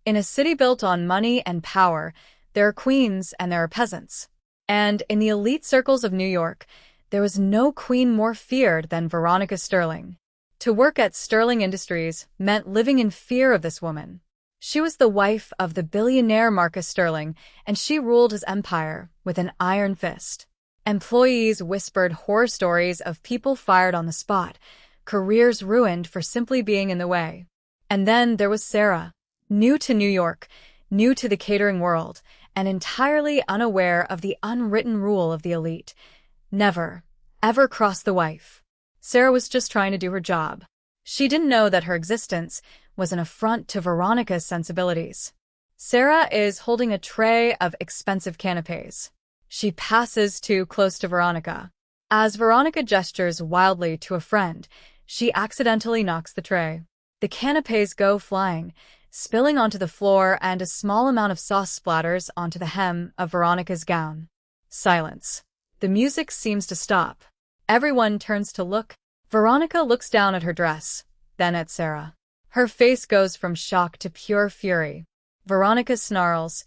In a city built on money and power, there are queens and there are peasants. And in the elite circles of New York, there was no queen more feared than Veronica Sterling. To work at Sterling Industries meant living in fear of this woman. She was the wife of the billionaire Marcus Sterling, and she ruled his empire with an iron fist. Employees whispered horror stories of people fired on the spot, careers ruined for simply being in the way. And then there was Sarah, new to New York, new to the catering world, and entirely unaware of the unwritten rule of the elite. Never, ever cross the wife. Sarah was just trying to do her job. She didn't know that her existence was an affront to Veronica's sensibilities. Sarah is holding a tray of expensive canapés. She passes too close to Veronica. As Veronica gestures wildly to a friend, she accidentally knocks the tray. The canapés go flying, spilling onto the floor, and a small amount of sauce splatters onto the hem of Veronica's gown. Silence. The music seems to stop. Everyone turns to look. Veronica looks down at her dress, then at Sarah. Her face goes from shock to pure fury. Veronica snarls,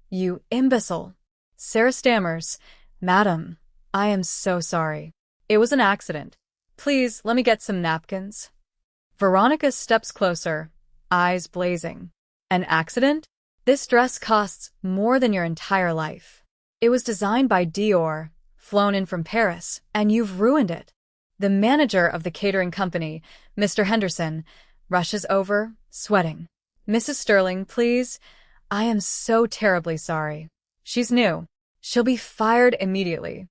"You imbecile." Sarah stammers, "Madam, I am so sorry. It was an accident. Please, let me get some napkins." Veronica steps closer, eyes blazing. "An accident? This dress costs more than your entire life. It was designed by Dior, flown in from Paris, and you've ruined it." The manager of the catering company, Mr. Henderson, rushes over, sweating. "Mrs. Sterling, please. I am so terribly sorry. She's new. She'll be fired immediately."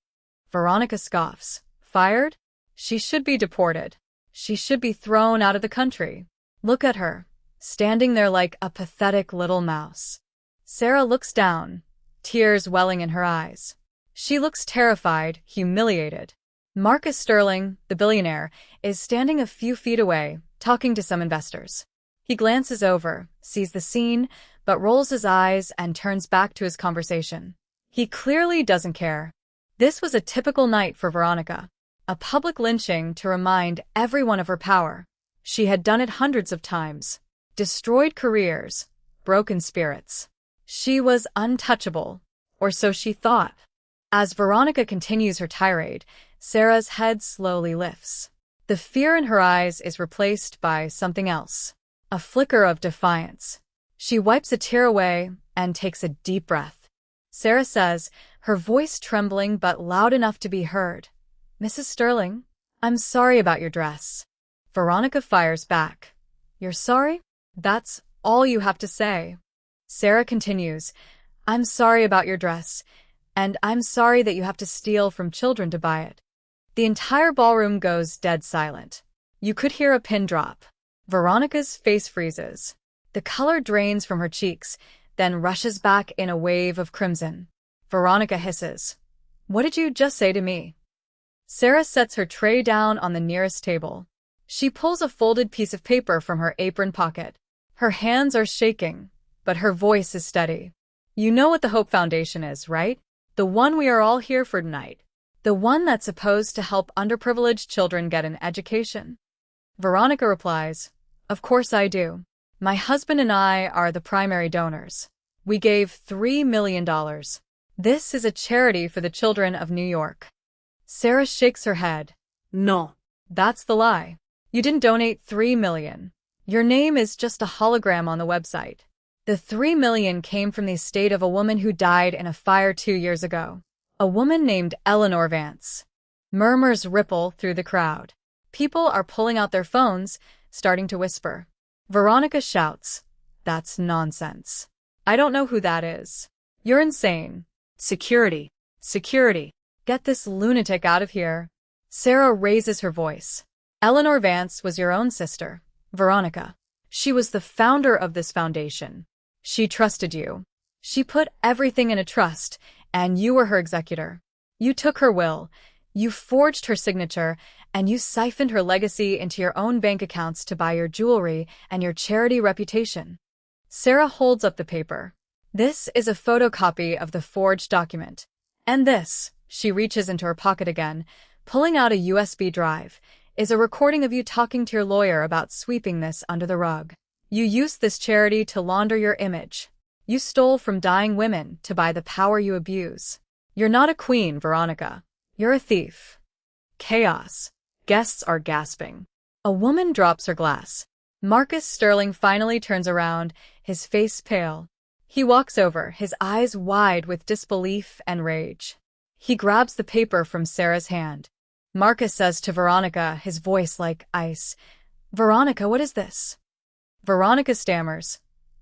Veronica scoffs. Fired? She should be deported. She should be thrown out of the country. Look at her, standing there like a pathetic little mouse. Sarah looks down, tears welling in her eyes. She looks terrified, humiliated. Marcus Sterling, the billionaire, is standing a few feet away, talking to some investors. He glances over, sees the scene, but rolls his eyes and turns back to his conversation. He clearly doesn't care. This was a typical night for Veronica. A public lynching to remind everyone of her power. She had done it hundreds of times. Destroyed careers, broken spirits. She was untouchable, or so she thought. As Veronica continues her tirade, Sarah's head slowly lifts. The fear in her eyes is replaced by something else. A flicker of defiance. She wipes a tear away and takes a deep breath. Sarah says, her voice trembling but loud enough to be heard, "Mrs. Sterling, I'm sorry about your dress." Veronica fires back. "You're sorry? That's all you have to say." Sarah continues, "I'm sorry about your dress, and I'm sorry that you have to steal from children to buy it." The entire ballroom goes dead silent. You could hear a pin drop. Veronica's face freezes. The color drains from her cheeks, then rushes back in a wave of crimson. Veronica hisses, "What did you just say to me?" Sarah sets her tray down on the nearest table. She pulls a folded piece of paper from her apron pocket. Her hands are shaking, but her voice is steady. "You know what the Hope Foundation is, right? The one we are all here for tonight. The one that's supposed to help underprivileged children get an education." Veronica replies, "Of course I do. My husband and I are the primary donors. We gave $3 million. This is a charity for the children of New York." Sarah shakes her head. "No. That's the lie. You didn't donate $3 million. Your name is just a hologram on the website. The $3 million came from the estate of a woman who died in a fire 2 years ago. A woman named Eleanor Vance." Murmurs ripple through the crowd. People are pulling out their phones, starting to whisper. Veronica shouts, "That's nonsense. I don't know who that is. You're insane. Security. Security. Get this lunatic out of here." Sarah raises her voice. "Eleanor Vance was your own sister, Veronica. She was the founder of this foundation. She trusted you. She put everything in a trust, and you were her executor. You took her will, you forged her signature, and you siphoned her legacy into your own bank accounts to buy your jewelry and your charity reputation." Sarah holds up the paper. "This is a photocopy of the forged document. And this," she reaches into her pocket again, pulling out a USB drive, "is a recording of you talking to your lawyer about sweeping this under the rug. You used this charity to launder your image. You stole from dying women to buy the power you abuse. You're not a queen, Veronica. You're a thief. Chaos. Guests are gasping. A woman drops her glass. Marcus Sterling finally turns around, his face pale. He walks over, his eyes wide with disbelief and rage. He grabs the paper from Sarah's hand. Marcus says to Veronica, his voice like ice, "Veronica, what is this?" Veronica stammers.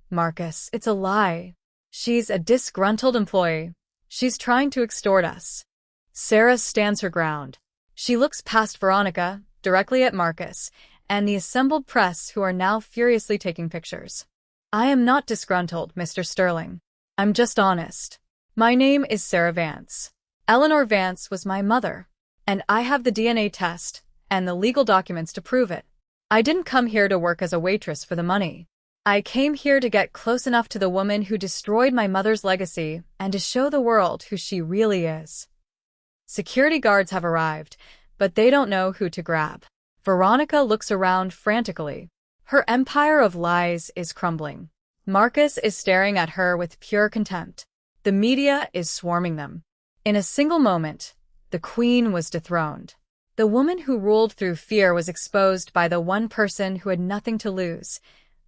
"Marcus, it's a lie. She's a disgruntled employee. She's trying to extort us." Sarah stands her ground. She looks past Veronica, directly at Marcus, and the assembled press who are now furiously taking pictures. "I am not disgruntled, Mr. Sterling. I'm just honest. My name is Sarah Vance. Eleanor Vance was my mother, and I have the DNA test and the legal documents to prove it. I didn't come here to work as a waitress for the money. I came here to get close enough to the woman who destroyed my mother's legacy and to show the world who she really is." Security guards have arrived, but they don't know who to grab. Veronica looks around frantically. Her empire of lies is crumbling. Marcus is staring at her with pure contempt. The media is swarming them. In a single moment, the queen was dethroned. The woman who ruled through fear was exposed by the one person who had nothing to lose,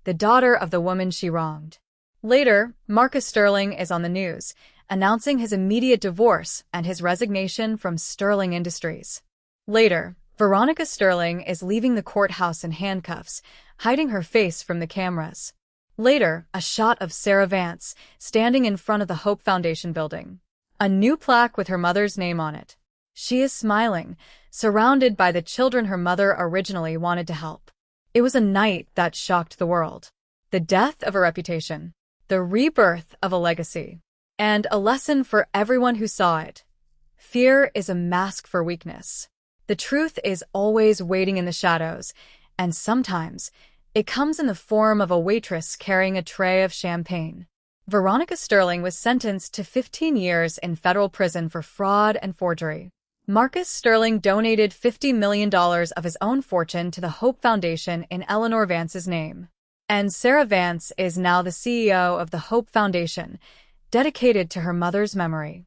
the daughter of the woman she wronged. Later, Marcus Sterling is on the news, announcing his immediate divorce and his resignation from Sterling Industries. Later, Veronica Sterling is leaving the courthouse in handcuffs, hiding her face from the cameras. Later, a shot of Sarah Vance standing in front of the Hope Foundation building. A new plaque with her mother's name on it. She is smiling, surrounded by the children her mother originally wanted to help. It was a night that shocked the world. The death of a reputation, the rebirth of a legacy, and a lesson for everyone who saw it. Fear is a mask for weakness. The truth is always waiting in the shadows, and sometimes it comes in the form of a waitress carrying a tray of champagne. Veronica Sterling was sentenced to 15 years in federal prison for fraud and forgery. Marcus Sterling donated $50 million of his own fortune to the Hope Foundation in Eleanor Vance's name. And Sarah Vance is now the CEO of the Hope Foundation, dedicated to her mother's memory.